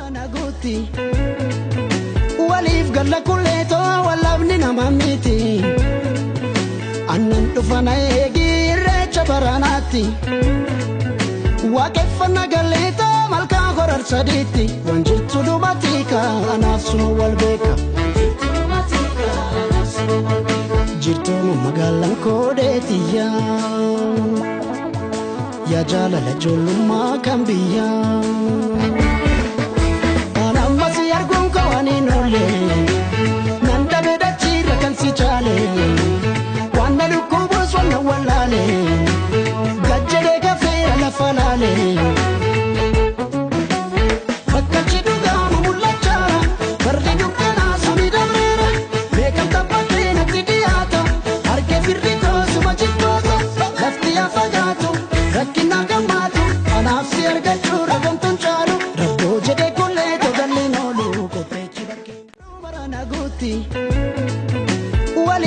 naguti walif galla kulleto walabni namamiti annan dhufana eegirrecha baranatti waaqeffana galleeta malkaa horar sadiitti waan jirtu dubatika anaaf suma wal beeka jirtu magaalaan koodeetiya yaa jaalala ijoollummaa kan biyyaa nanda beda chira kan si chale wanda lukubu swana walale gajjade kafera la falale bakka chiduga mulacha barri dukana suni damera bekam tapate natti diata arke firrito suma chittoto lafti afagato rakkina gamatu anafsi argachu ragamton chalu rabbo jede kolle to gallino luko naguti